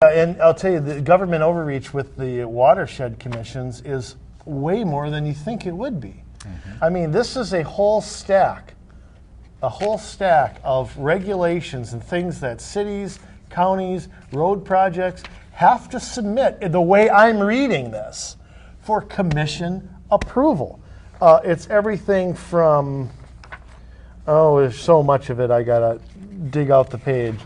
And I'll tell you, the government overreach with the watershed commissions is way more than you think it would be. I mean, this is a whole stack of regulations and things that cities, counties, road projects have to submit, the way I'm reading this, for commission approval. It's everything from, oh, there's so much of it, I gotta dig out the page.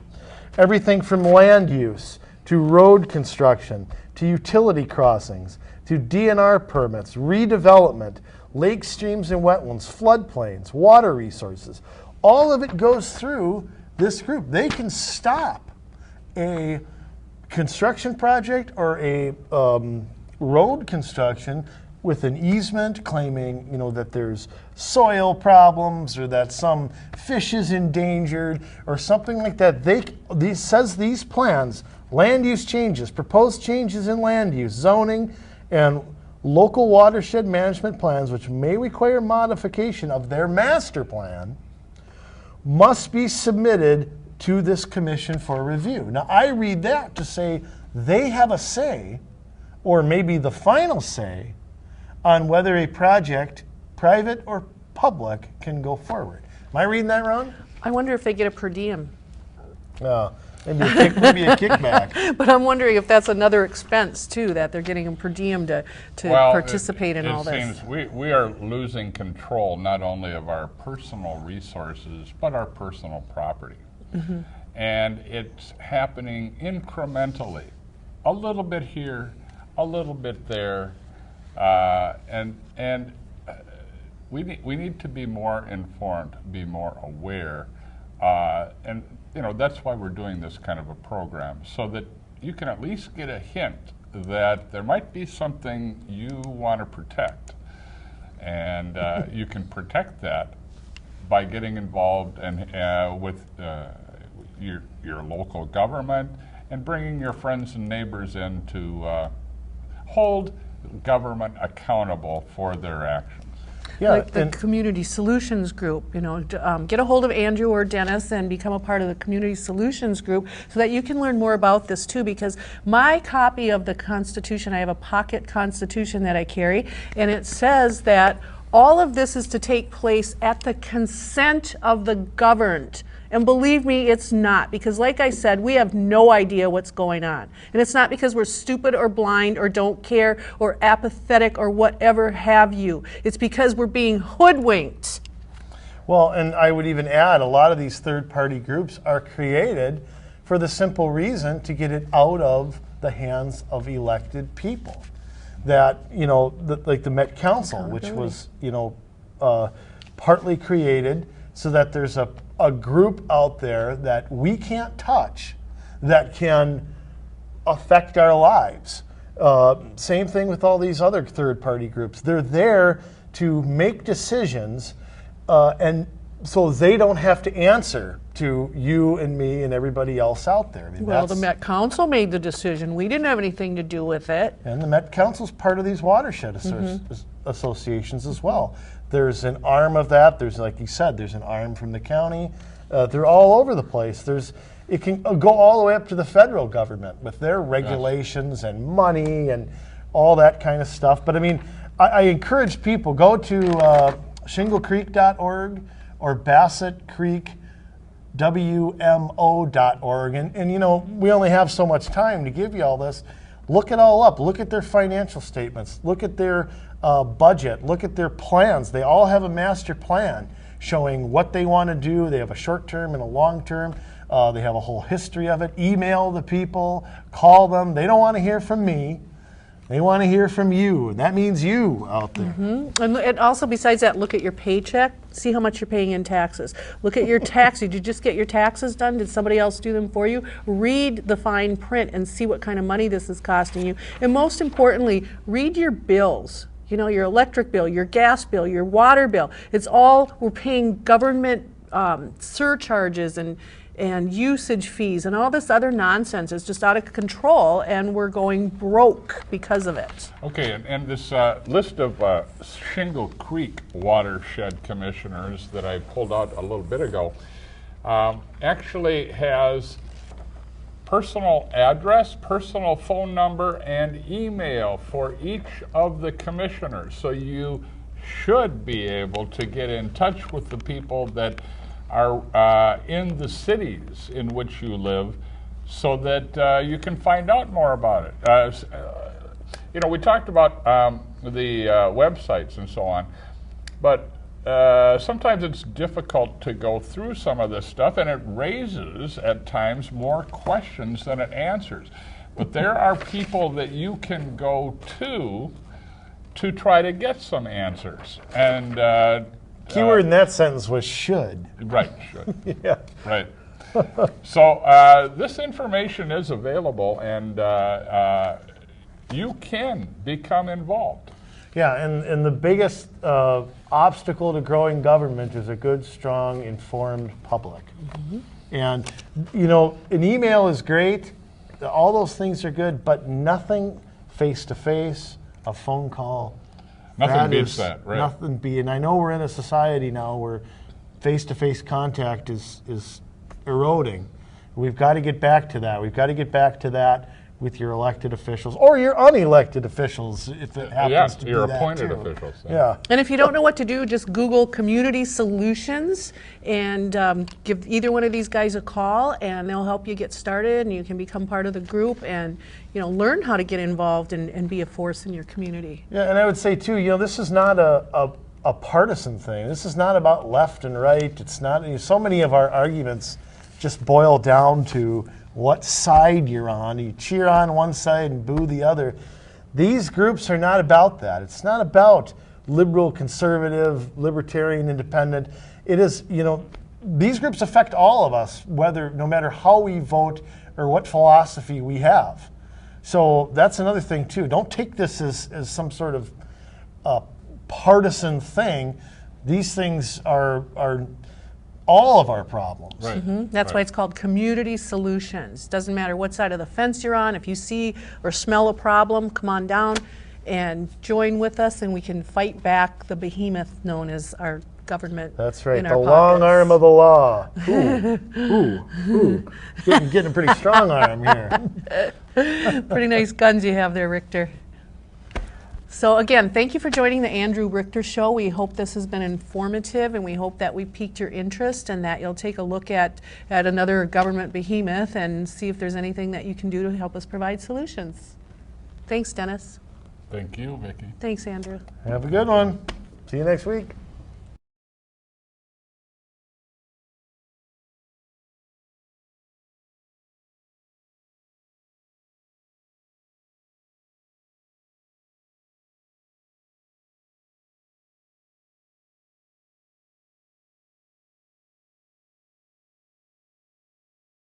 Everything from land use to road construction to utility crossings to DNR permits, redevelopment, lake streams and wetlands, floodplains, water resources. All of it goes through this group. They can stop a construction project or a road construction with an easement claiming, you know, that there's soil problems or that some fish is endangered or something like that. These plans, land use changes, proposed changes in land use, zoning, and local watershed management plans, which may require modification of their master plan, must be submitted to this commission for review. Now, I read that to say they have a say, or maybe the final say, on whether a project, private or public, can go forward. Am I reading that wrong? I wonder if they get a per diem. Maybe a kickback. But I'm wondering if that's another expense too, that they're getting a per diem to participate in all this. It seems we are losing control not only of our personal resources, but our personal property. And it's happening incrementally. A little bit here, a little bit there. We need to be more informed, be more aware, and that's why we're doing this kind of a program, so that you can at least get a hint that there might be something you want to protect, and you can protect that by getting involved with your local government and bringing your friends and neighbors in to hold government accountable for their actions. Yeah, like the Community Solutions Group, get a hold of Andrew or Dennis and become a part of the Community Solutions Group so that you can learn more about this too, because my copy of the Constitution, I have a pocket Constitution that I carry, and it says that all of this is to take place at the consent of the governed. And believe me, it's not, because like I said, we have no idea what's going on. And it's not because we're stupid or blind or don't care or apathetic or whatever have you. It's because we're being hoodwinked. Well, and I would even add, a lot of these third-party groups are created for the simple reason to get it out of the hands of elected people. That, like the Met Council, which was, partly created so that there's a group out there that we can't touch that can affect our lives. Same thing with all these other third-party groups. They're there to make decisions, and so they don't have to answer to you and me and everybody else out there. I mean, well, the Met Council made the decision. We didn't have anything to do with it. And the Met Council's part of these watershed associations as well. There's an arm of that. There's, like you said, there's an arm from the county. They're all over the place. It can go all the way up to the federal government with their regulations and money and all that kind of stuff. But I mean, I encourage people, go to shinglecreek.org or BassettCreekWMO.org. And we only have so much time to give you all this. Look it all up. Look at their financial statements. Look at their budget. Look at their plans. They all have a master plan showing what they want to do. They have a short term and a long term. They have a whole history of it. Email the people, call them. They don't want to hear from me. They want to hear from you, and that means you out there. And also, besides that, look at your paycheck. See how much you're paying in taxes. Look at your taxes. Did you just get your taxes done? Did somebody else do them for you? Read the fine print and see what kind of money this is costing you. And most importantly, read your bills. Your electric bill, your gas bill, your water bill. It's all, we're paying government surcharges and usage fees and all this other nonsense is just out of control, and we're going broke because of it. Okay, and this list of Shingle Creek watershed commissioners that I pulled out a little bit ago actually has personal address, personal phone number, and email for each of the commissioners. So you should be able to get in touch with the people that are in the cities in which you live, so that you can find out more about it. You know, we talked about the websites and so on, but sometimes it's difficult to go through some of this stuff, and it raises at times more questions than it answers. But there are people that you can go to try to get some answers. And Keyword in that sentence was should. right, should. Yeah. Right. So this information is available, and you can become involved. Yeah, and the biggest obstacle to growing government is a good, strong, informed public. Mm-hmm. And, you know, an email is great, all those things are good, but nothing face-to-face, a phone call. Nothing beats that, right? Nothing and I know we're in a society now where face-to-face contact is eroding. We've got to get back to that. We've got to get back to that with your elected officials or your unelected officials, if it happens to be your that appointed too. officials. Yeah. And if you don't know what to do, just Google Community Solutions and give either one of these guys a call, and they'll help you get started, and you can become part of the group and, you know, learn how to get involved and be a force in your community. Yeah, and I would say too, you know, this is not a partisan thing. This is not about left and right. It's not. So many of our arguments just boil down to what side you're on. You cheer on one side and boo the other. These groups are not about that. It's not about liberal, conservative, libertarian, independent. It is, you know, these groups affect all of us, no matter how we vote or what philosophy we have. So that's another thing too. Don't take this as some sort of partisan thing. These things are all of our problems. Right. Mm-hmm. That's why it's called Community Solutions. Doesn't matter what side of the fence you're on. If you see or smell a problem, come on down and join with us, and we can fight back the behemoth known as our government. That's right, in the our long pockets. arm of the law. Ooh. Getting a pretty strong arm here. Pretty nice guns you have there, Richter. So again, thank you for joining the Andrew Richter Show. We hope this has been informative, and we hope that we piqued your interest and that you'll take a look at another government behemoth and see if there's anything that you can do to help us provide solutions. Thanks, Dennis. Thank you, Vicki. Thanks, Andrew. Have a good one. See you next week.